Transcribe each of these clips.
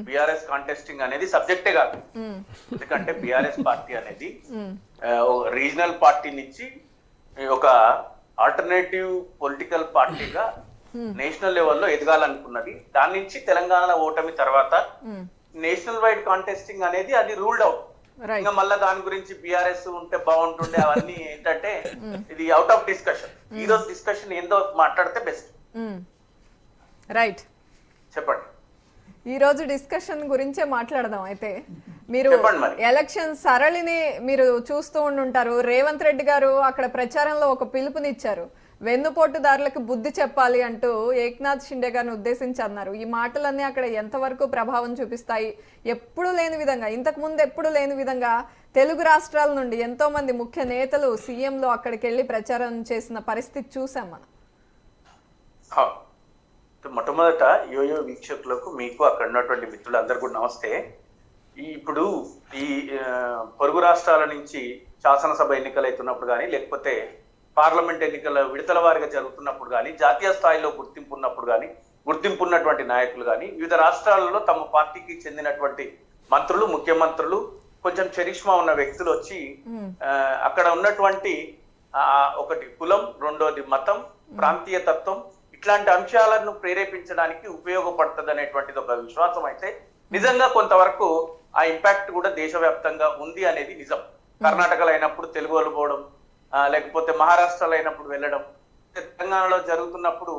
BRS contesting అనేది సబ్జెక్టే కాదు. ఎందుకంటే బిఆర్ఎస్ పార్టీ అనేది రీజనల్ పార్టీ నుంచి ఒక ఆల్టర్నేటివ్ పొలిటికల్ పార్టీగా నేషనల్ లెవెల్లో ఎదగాలనుకున్నది. దాని నుంచి తెలంగాణ ఓటమి తర్వాత నేషనల్ వైడ్ కాంటెస్టింగ్ అనేది అది రూల్డ్ అవుట్. ఇంకా మళ్ళీ దాని గురించి బిఆర్ఎస్ ఉంటే బాగుంటుండే అవన్నీ ఏంటంటే ఇది అవుట్ ఆఫ్ డిస్కషన్. ఈ రోజు డిస్కషన్ ఏందో మాట్లాడితే బెస్ట్. రైట్, చెప్పండి. ఈ రోజు డిస్కషన్ గురించే మాట్లాడదాం. అయితే మీరు ఎలక్షన్ సరళిని మీరు చూస్తూ ఉండుంటారు. రేవంత్ రెడ్డి గారు అక్కడ ప్రచారంలో ఒక పిలుపునిచ్చారు, వెన్నుపోటుదారులకు బుద్ధి చెప్పాలి అంటూ ఏక్నాథ్ షిండే గారిని ఉద్దేశించి అన్నారు. ఈ మాటలన్నీ అక్కడ ఎంతవరకు ప్రభావం చూపిస్తాయి? ఎప్పుడు లేని విధంగా, ఇంతకు ముందు ఎప్పుడు లేని విధంగా తెలుగు రాష్ట్రాల నుండి ఎంతో మంది ముఖ్య నేతలు సీఎంలు అక్కడికి వెళ్ళి ప్రచారం చేసిన పరిస్థితి చూసాం మనం. మొట్టమొదట యోయో వీక్షకులకు, మీకు అక్కడ ఉన్నటువంటి మిత్రులందరూ కూడా నమస్తే. ఇప్పుడు ఈ పొరుగు రాష్ట్రాల నుంచి శాసనసభ ఎన్నికలు అవుతున్నప్పుడు కానీ, లేకపోతే పార్లమెంట్ ఎన్నికల విడతల వారిగా జరుగుతున్నప్పుడు కానీ, జాతీయ స్థాయిలో గుర్తింపు ఉన్నప్పుడు కానీ, గుర్తింపు ఉన్నటువంటి నాయకులు కానీ, వివిధ రాష్ట్రాలలో తమ పార్టీకి చెందినటువంటి మంత్రులు, ముఖ్యమంత్రులు, కొంచెం చరిష్మా ఉన్న వ్యక్తులు వచ్చి అక్కడ ఉన్నటువంటి ఒకటి కులం, రెండోది మతం, ప్రాంతీయ తత్వం, ఇట్లాంటి అంశాలను ప్రేరేపించడానికి ఉపయోగపడుతుంది అనేటువంటిది ఒక విశ్వాసం. అయితే నిజంగా కొంతవరకు ఆ ఇంపాక్ట్ కూడా దేశవ్యాప్తంగా ఉంది అనేది నిజం. కర్ణాటకలో అయినప్పుడు తెలుగు వాళ్ళు పోవడం, లేకపోతే మహారాష్ట్రలో అయినప్పుడు వెళ్ళడం, తెలంగాణలో జరుగుతున్నప్పుడు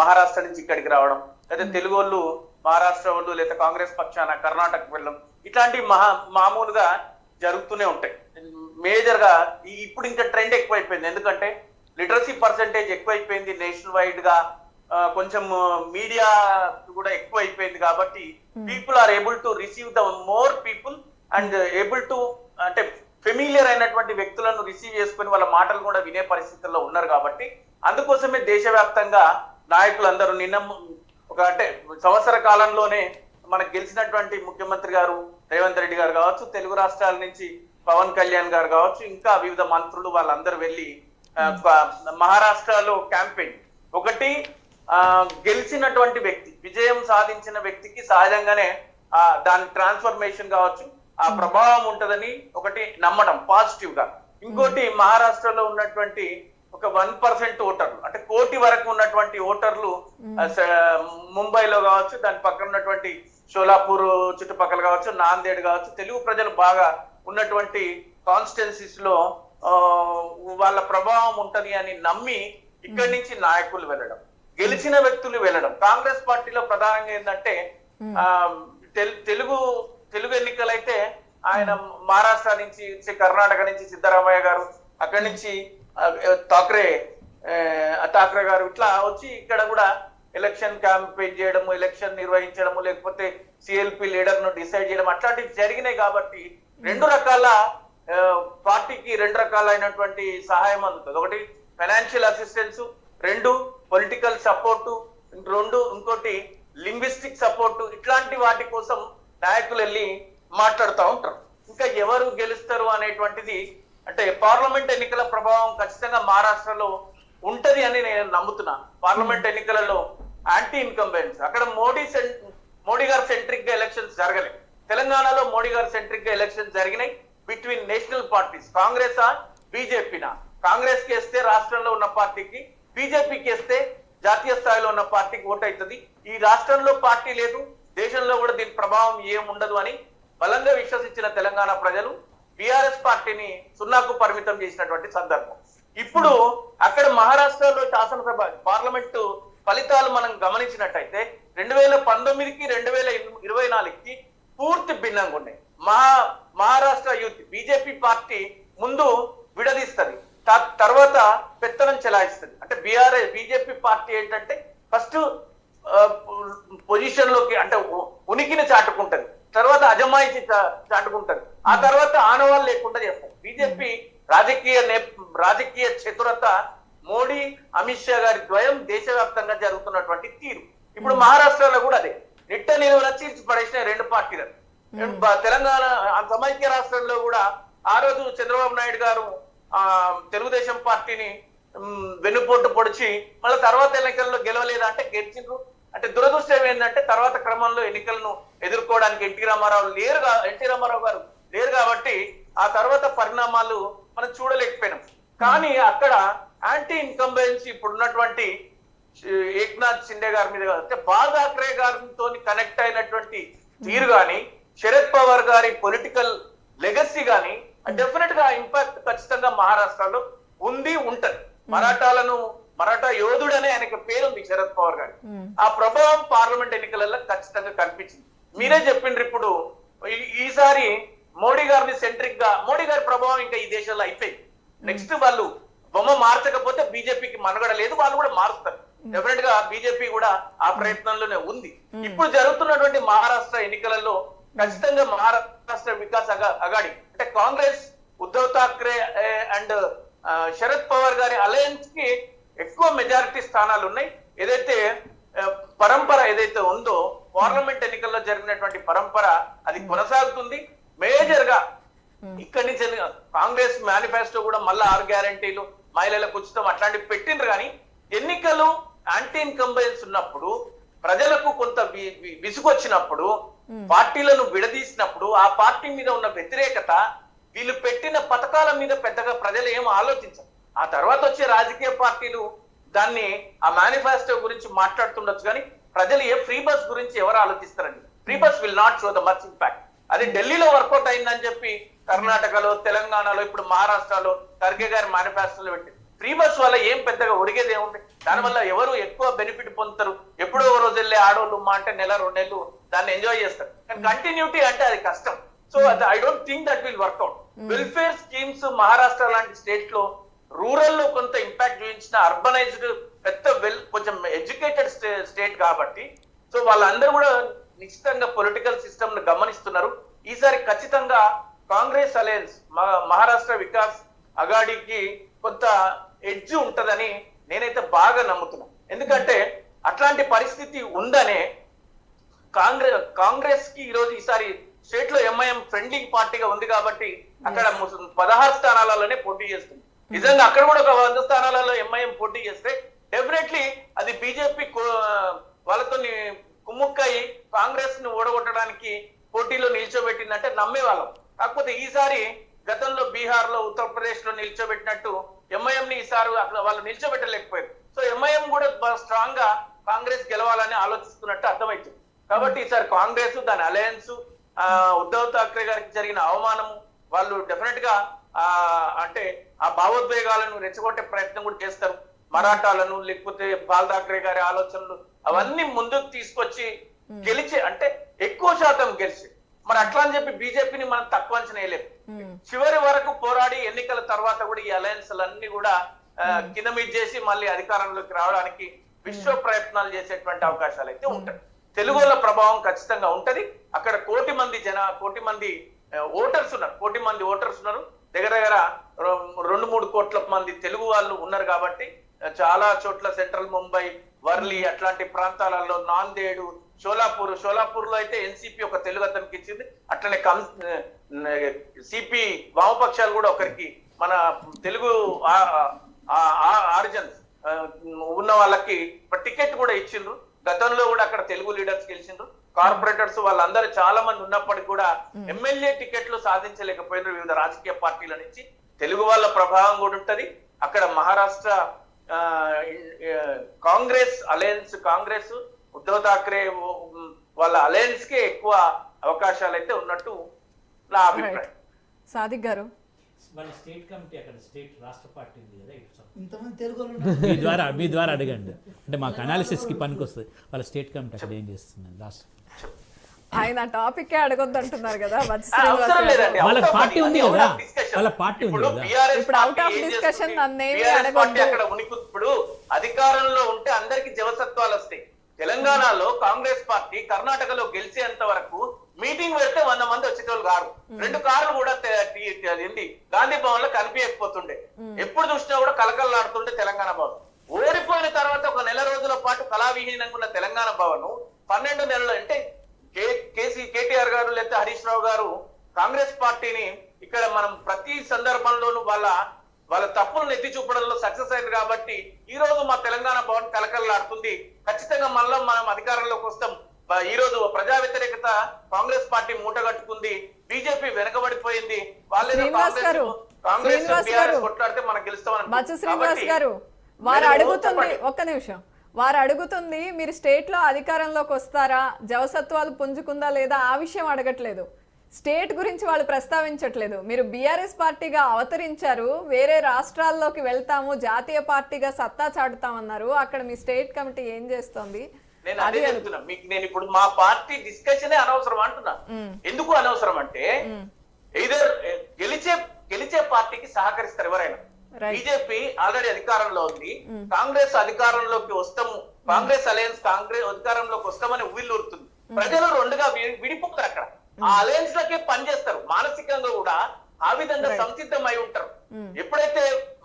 మహారాష్ట్ర నుంచి ఇక్కడికి రావడం, లేదా తెలుగు వాళ్ళు మహారాష్ట్ర వాళ్ళు లేదా కాంగ్రెస్ పక్షాన కర్ణాటకకు వెళ్ళడం, ఇట్లాంటివి మామూలుగా జరుగుతూనే ఉంటాయి. మేజర్ గా ఇప్పుడు ఇంకా ట్రెండ్ ఎక్కువైపోయింది. ఎందుకంటే లిటరసీ పర్సెంటేజ్ ఎక్కువైపోయింది నేషనల్ వైడ్ గా, కొంచెం మీడియా కూడా ఎక్కువ అయిపోయింది. కాబట్టి people are able to receive the more people and able to, అంటే ఫెమిలియర్ అయినటువంటి వ్యక్తులను రిసీవ్ చేసుకుని వాళ్ళ మాటలు కూడా వినే పరిస్థితుల్లో ఉన్నారు. కాబట్టి అందుకోసమే దేశవ్యాప్తంగా నాయకులందరూ నిన్న ఒక అంటే సంవత్సర కాలంలోనే మనకు గెలిచినటువంటి ముఖ్యమంత్రి గారు రేవంత్ రెడ్డి గారు కావచ్చు, తెలుగు రాష్ట్రాల నుంచి పవన్ కళ్యాణ్ గారు కావచ్చు, ఇంకా వివిధ మంత్రులు వాళ్ళందరూ వెళ్ళి మహారాష్ట్రలో క్యాంపెయిన్, ఒకటి గెలిచినటువంటి వ్యక్తి, విజయం సాధించిన వ్యక్తికి సహజంగానే దాని ట్రాన్స్ఫర్మేషన్ కావచ్చు, ఆ ప్రభావం ఉంటదని ఒకటి నమ్మడం పాజిటివ్ గా. ఇంకోటి మహారాష్ట్రలో ఉన్నటువంటి ఒక 1% ఓటర్లు, అంటే 1 కోటి వరకు ఉన్నటువంటి ఓటర్లు ముంబైలో కావచ్చు, దాని పక్కన ఉన్నటువంటి షోలాపూర్ చుట్టుపక్కల కావచ్చు, నాందేడ్ కావచ్చు, తెలుగు ప్రజలు బాగా ఉన్నటువంటి కాన్స్టిట్యున్సీస్ లో వాళ్ళ ప్రభావం ఉంటది అని నమ్మి ఇక్కడి నుంచి నాయకులు వెళ్ళడం, గెలిచిన వ్యక్తులు వెళ్ళడం. కాంగ్రెస్ పార్టీలో ప్రధానంగా ఏంటంటే తెలుగు ఎన్నికలైతే ఆయన మహారాష్ట్ర నుంచి, కర్ణాటక నుంచి సిద్ధరామయ్య గారు, అక్కడి నుంచి ఠాక్రే గారు ఇట్లా వచ్చి ఇక్కడ కూడా ఎలక్షన్ క్యాంపెయిన్ చేయడము, ఎలక్షన్ నిర్వహించడము, లేకపోతే సిఎల్పి లీడర్ ను డిసైడ్ చేయడం, అట్లాంటివి జరిగినాయి. కాబట్టి రెండు రకాల పార్టీకి రెండు రకాలైనటువంటి సహాయం అందుతుంది. ఒకటి ఫైనాన్షియల్ అసిస్టెన్స్, రెండు పొలిటికల్ సపోర్టు, రెండు ఇంకోటి లింగ్విస్టిక్ సపోర్టు. ఇట్లాంటి వాటి కోసం నాయకులు వెళ్ళి మాట్లాడుతూ ఉంటారు. ఇంకా ఎవరు గెలుస్తారు అనేటువంటిది, అంటే పార్లమెంట్ ఎన్నికల ప్రభావం ఖచ్చితంగా మహారాష్ట్రలో ఉంటది అని నేను నమ్ముతున్నా. పార్లమెంట్ ఎన్నికలలో యాంటీ ఇన్కంబెన్స్, అక్కడ మోడీ గారు సెంట్రిక్ గా ఎలక్షన్స్ జరగలేదు. తెలంగాణలో మోడీ గారు సెంట్రిక్ గా ఎలక్షన్స్ జరిగినాయి బిట్వీన్ నేషనల్ పార్టీస్. కాంగ్రెసా బీజేపీనా? కాంగ్రెస్ కి వేస్తే రాష్ట్రంలో ఉన్న పార్టీకి, బీజేపీకి వేస్తే జాతీయ స్థాయిలో ఉన్న పార్టీకి ఓటు అవుతుంది. ఈ రాష్ట్రంలో పార్టీ లేదు, దేశంలో కూడా దీని ప్రభావం ఏముండదు అని బలంగా విశ్వసించిన తెలంగాణ ప్రజలు బీఆర్ఎస్ పార్టీని సున్నాకు పరిమితం చేసినటువంటి సందర్భం. ఇప్పుడు అక్కడ మహారాష్ట్రలో శాసనసభ పార్లమెంటు ఫలితాలు మనం గమనించినట్టయితే 2019కి 2024కి పూర్తి భిన్నంగా ఉన్నాయి. మహారాష్ట్ర యూత్ బీజేపీ పార్టీ ముందు విడదీస్తుంది, తర్వాత పెత్తనం చెలాయిస్తుంది. అంటే బీజేపీ పార్టీ ఏంటంటే ఫస్ట్ పొజిషన్ లోకి, అంటే ఉనికిని చాటుకుంటది, తర్వాత అజమాయిషి చాటుకుంటది, ఆ తర్వాత ఆనవాళ్ళు లేకుండా చేస్తారు. బీజేపీ రాజకీయ చతురత, మోడీ అమిత్ షా గారి ద్వయం దేశవ్యాప్తంగా జరుగుతున్నటువంటి తీరు. ఇప్పుడు మహారాష్ట్రలో కూడా అదే నిట్ట నిలువన చీల్చి పడేసిన రెండు పార్టీలు. తెలంగాణ సమైక్య రాష్ట్రంలో కూడా ఆ రోజు చంద్రబాబు నాయుడు గారు తెలుగుదేశం పార్టీని వెన్నుపోటు పొడిచి మళ్ళీ తర్వాత ఎన్నికల్లో గెలవలేదా అంటే గెలిచిండ్రు. అంటే దురదృష్టం ఏంటంటే తర్వాత క్రమంలో ఎన్నికలను ఎదుర్కోవడానికి ఎన్టీ రామారావు గారు లేరు కాబట్టి ఆ తర్వాత పరిణామాలు మనం చూడలేకపోయినాం. కానీ అక్కడ యాంటీ ఇన్కంబెన్సీ ఇప్పుడున్నటువంటి ఏక్నాథ్ షిండే గారి మీద అంటే బాల్ ఠాక్రే గారితో కనెక్ట్ అయినటువంటి తీరు గాని, శరద్ పవార్ గారి పొలిటికల్ లెగసీ గాని డెఫినెట్ గా ఇంపాక్ట్ ఖచ్చితంగా మహారాష్ట్రలో ఉంటది. మరాఠా యోధుడనే ఆయనకి పేరుంది శరద్ పవార్ గారి. ఆ ప్రభావం పార్లమెంట్ ఎన్నికలలో ఖచ్చితంగా కనిపించింది. మీరే చెప్పిండ్రు ఇప్పుడు ఈసారి మోడీ గారిని సెంట్రిక్ గా, మోడీ గారి ప్రభావం ఇంకా ఈ దేశంలో అయిపోయింది. నెక్స్ట్ వాళ్ళు బొమ్మ మార్చకపోతే బీజేపీకి మనుగడ లేదు, వాళ్ళు కూడా మారుస్తారు. డెఫినెట్ గా బీజేపీ కూడా ఆ ప్రయత్నంలోనే ఉంది. ఇప్పుడు జరుగుతున్నటువంటి మహారాష్ట్ర ఎన్నికలలో ఖచ్చితంగా మహారాష్ట్ర వికాస్ అగాడి అంటే కాంగ్రెస్, ఉద్ధవ్ ఠాక్రే అండ్ శరద్ పవార్ గారి అలయన్స్ కి ఎక్కువ మెజారిటీ స్థానాలు ఉన్నాయి. ఏదైతే పరంపర ఏదైతే ఉందో పార్లమెంట్ ఎన్నికల్లో జరిగినటువంటి పరంపర అది కొనసాగుతుంది. మేజర్ గా ఇక్కడి నుంచి కాంగ్రెస్ మేనిఫెస్టో కూడా మళ్ళీ 6 గ్యారంటీలు, మహిళలకు ఉచితం అట్లాంటివి పెట్టిండ్రు. కానీ ఎన్నికలు యాంటీ ఇన్కంబెన్స్ ఉన్నప్పుడు, ప్రజలకు కొంత విసుగు వచ్చినప్పుడు, పార్టీలను విడదీసినప్పుడు ఆ పార్టీ మీద ఉన్న వ్యతిరేకత, వీళ్ళు పెట్టిన పథకాల మీద పెద్దగా ప్రజలు ఏం ఆలోచించారు. ఆ తర్వాత వచ్చే రాజకీయ పార్టీలు దాన్ని ఆ మేనిఫెస్టో గురించి మాట్లాడుతుండొచ్చు, కానీ ప్రజలు ఫ్రీ బస్ గురించి ఎవరు ఆలోచిస్తారండి? Free bus will not show the much impact. అది ఢిల్లీలో వర్కౌట్ అయిందని చెప్పి కర్ణాటకలో, తెలంగాణలో, ఇప్పుడు మహారాష్ట్రలో ఖర్గే గారి మేనిఫెస్టోలో పెట్టి ఫ్రీ బస్ వల్ల ఏం పెద్దగా ఒరిగేది ఏముంది? దానివల్ల ఎవరు ఎక్కువ బెనిఫిట్ పొందుతారు? ఎప్పుడో ఒక రోజు వెళ్ళే ఆడోళ్ళు అంటే నెల 2 నెలలు దాన్ని ఎంజాయ్ చేస్తారు. కానీ కంటిన్యూటీ అంటే అది కష్టం. So I don't think that will work out. Welfare schemes Maharashtra లాంటి స్టేట్ లో రూరల్ లో కొంత ఇంపాక్ట్ చూపించిన, అర్బనైజ్డ్ పెద్ద కొంచెం ఎడ్యుకేటెడ్ స్టేట్ కాబట్టి సో వాళ్ళందరూ కూడా నిశ్చితంగా పొలిటికల్ సిస్టమ్ ను గమనిస్తున్నారు. ఈసారి ఖచ్చితంగా కాంగ్రెస్ అలయన్స్, మహారాష్ట్ర వికాస్ అగాడికి కొంత ఎడ్జ్ ఉంటదని నేనైతే బాగా నమ్ముతున్నాను. ఎందుకంటే అట్లాంటి పరిస్థితి ఉందనే కాంగ్రెస్ కి ఈరోజు ఈసారి స్టేట్ లో ఎంఐఎం ఫ్రెండ్లీ పార్టీగా ఉంది కాబట్టి అక్కడ 16 స్థానాలలోనే పోటీ చేస్తుంది. నిజంగా అక్కడ కూడా ఒక 100 స్థానాలలో ఎంఐఎం పోటీ చేస్తే డెఫినెట్లీ అది బీజేపీ వాళ్ళతో కుమ్ముక్కయి కాంగ్రెస్ ను ఓడగొట్టడానికి పోటీలో నిల్చోబెట్టిందంటే నమ్మేవాళ్ళం. కాకపోతే ఈసారి గతంలో బీహార్ లో, ఉత్తరప్రదేశ్ లో నిల్చోబెట్టినట్టు ఎంఐఎం ని ఈసారి అక్కడ వాళ్ళు నిల్చోబెట్టలేకపోయారు. సో ఎంఐఎం కూడా స్ట్రాంగ్ గా కాంగ్రెస్ గెలవాలని ఆలోచిస్తున్నట్టు అర్థమవుతుంది. కాబట్టి ఈసారి కాంగ్రెస్, దాని అలయన్స్, ఉద్ధవ్ ఠాక్రే గారికి జరిగిన అవమానము, వాళ్ళు డెఫినెట్ గా అంటే ఆ భావోద్వేగాలను రెచ్చగొట్టే ప్రయత్నం కూడా చేస్తారు. మరాఠాలను, లేకపోతే బాల్ ఠాక్రే గారి ఆలోచనలు అవన్నీ ముందుకు తీసుకొచ్చి గెలిచి, అంటే ఎక్కువ శాతం గెలిచి, మరి అట్లా అని చెప్పి బీజేపీని మనం తక్కువ అంచనా వేయలేము. చివరి వరకు పోరాడి ఎన్నికల తర్వాత కూడా ఈ అలయన్స్లన్నీ కూడా కింద మీద చేసి మళ్ళీ అధికారంలోకి రావడానికి విశ్వ ప్రయత్నాలు చేసేటువంటి అవకాశాలు అయితే ఉంటాయి. తెలుగుల ప్రభావం ఖచ్చితంగా ఉంటది. అక్కడ కోటి మంది ఓటర్స్ ఉన్నారు. దగ్గర 2-3 కోట్ల మంది తెలుగు వాళ్ళు ఉన్నారు కాబట్టి చాలా చోట్ల సెంట్రల్ ముంబై, వర్లీ అట్లాంటి ప్రాంతాలలో, నాందేడు, షోలాపూర్ లో అయితే ఎన్సీపీ ఒక తెలుగు అతనికి ఇచ్చింది. అట్లనే సిపి వామపక్షాలు కూడా ఒకరికి మన తెలుగు ఆరిజన్స్ ఉన్న వాళ్ళకి టికెట్ కూడా ఇచ్చిండ్రు. గతంలో కూడా అక్కడ తెలుగు లీడర్స్ గెలిచిండ్రు. కార్పొరేటర్స్ వాళ్ళందరూ చాలా మంది ఉన్నప్పటికీ కూడా ఎమ్మెల్యే టికెట్లు సాధించలేకపోయినారు వివిధ రాజకీయ పార్టీల నుంచి. తెలుగు వాళ్ళ ప్రభావం కూడా ఉంటది అక్కడ. మహారాష్ట్ర కాంగ్రెస్ అలయన్స్, కాంగ్రెస్ ఉద్ధవ్ ఠాక్రే వాళ్ళ అలయన్స్ కే ఎక్కువ అవకాశాలు అయితే ఉన్నట్టు నా అభిప్రాయం. సాదిక్ గారు, వాళ్ళ స్టేట్ కమిటీ అక్కడ స్టేట్ రాష్ట్ర పార్టీ ఉంది కదా, ఇంతమంది తెలుగు మీ ద్వారా అడగండి, అంటే మాకు అనాలిసిస్ కి పనికి వస్తుంది. వాళ్ళ స్టేట్ కమిటీ అక్కడ ఏం చేస్తుంది రాష్ట్ర? ఆయన టాపిక్ అడగొద్దు అంటున్నారు కదా. వాళ్ళ పార్టీ ఉంది కదా, వాళ్ళ పార్టీ ఉంది కదా. ఇప్పుడు అవుట్ ఆఫ్ డిస్కషన్ నన్నేమి అడగొద్దు. అక్కడ ఇప్పుడు అధికారంలో ఉంటే అందరికి జవసత్వాలు వస్తాయి. తెలంగాణలో కాంగ్రెస్ పార్టీ కర్ణాటకలో గెలిచేంత వరకు మీటింగ్ పెడితే 100 మంది వచ్చేటోళ్ళు కాదు. 2 కార్లు కూడా గాంధీ భవన్ లో కనిపించకపోతుండే. ఎప్పుడు చూసినా కూడా కలకలలాడుతుండే తెలంగాణ భవన్. ఓడిపోయిన తర్వాత ఒక నెల రోజుల పాటు కళావిహీనంగా ఉన్న తెలంగాణ భవన్ 12 నెలలు అంటే కేటీఆర్ గారు లేదా హరీష్ రావు గారు కాంగ్రెస్ పార్టీని ఇక్కడ మనం ప్రతి సందర్భంలోనూ వాళ్ళ వాళ్ళ తప్పులను ఎత్తి చూపడంలో సక్సెస్ అయింది కాబట్టి ఈ రోజు మా తెలంగాణ భవన్ కలకలలాడుతుంది. ఖచ్చితంగా మళ్ళీ మనం అధికారంలోకి వస్తాం. ఈ రోజు ప్రజా వ్యతిరేకత కాంగ్రెస్ పార్టీ మూటగట్టుకుంది, బీజేపీ వెనకబడిపోయింది. శ్రీనివాస్ గారు, కొట్లాడితే మనం గెలుస్తామని బచ్చు శ్రీనివాస్ గారు, వారు అడుగుతుంది ఒక్క నిమిషం, వారు అడుగుతుంది మీరు స్టేట్ లో అధికారంలోకి వస్తారా, జవసత్వాలు పుంజుకుందా లేదా ఆ విషయం అడగట్లేదు. స్టేట్ గురించి వాళ్ళు ప్రస్తావించట్లేదు. మీరు బీఆర్ఎస్ పార్టీగా అవతరించారు, వేరే రాష్ట్రాల్లోకి వెళ్తాము, జాతీయ పార్టీగా సత్తా చాటుతామన్నారు. అక్కడ మీ స్టేట్ కమిటీ ఏం చేస్తోంది? నేను అదే చెప్తున్నా మీకు. నేను ఇప్పుడు మా పార్టీ డిస్కషనే అనవసరం అంటున్నా. ఎందుకు అనవసరం అంటే ఇదర్ గెలిచే పార్టీకి సహకరిస్తారు ఎవరైనా. బీజేపీ ఆల్రెడీ అధికారంలో ఉంది, కాంగ్రెస్ అధికారంలోకి వస్తాము, కాంగ్రెస్ అలయన్స్ కాంగ్రెస్ అధికారంలోకి వస్తామని ఉవ్విల్లూరుతుంది. ప్రజలు రెండుగా విడిపోతారు. అక్కడ ఆ అలయన్స్ లకే పనిచేస్తారు. మానసికంగా కూడా ఆ విధంగా సంసిద్ధమై ఉంటారు. ఎప్పుడైతే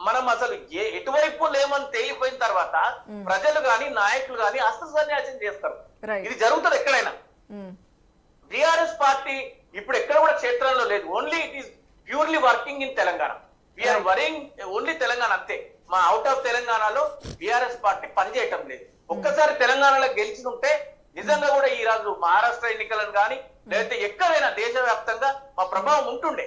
మనం అసలు ఎటువైపు లేమని తేలిపోయిన తర్వాత ప్రజలు గాని నాయకులు గాని హస్త సన్యాసం చేస్తారు. ఇది జరుగుతుంది ఎక్కడైనా. టిఆర్ఎస్ పార్టీ ఇప్పుడు ఎక్కడ కూడా క్షేత్రంలో లేదు. Only it is purely working in Telangana. We are working only Telangana అంతే. మా అవుట్ ఆఫ్ తెలంగాణలో బిఆర్ఎస్ పార్టీ పనిచేయటం లేదు. ఒక్కసారి తెలంగాణలో గెలిచి ఉంటే నిజంగా కూడా ఈ రోజు మహారాష్ట్ర ఎన్నికలను కానీ లేకపోతే ఎక్కడైనా దేశవ్యాప్తంగా మా ప్రభావం ఉంటుండే.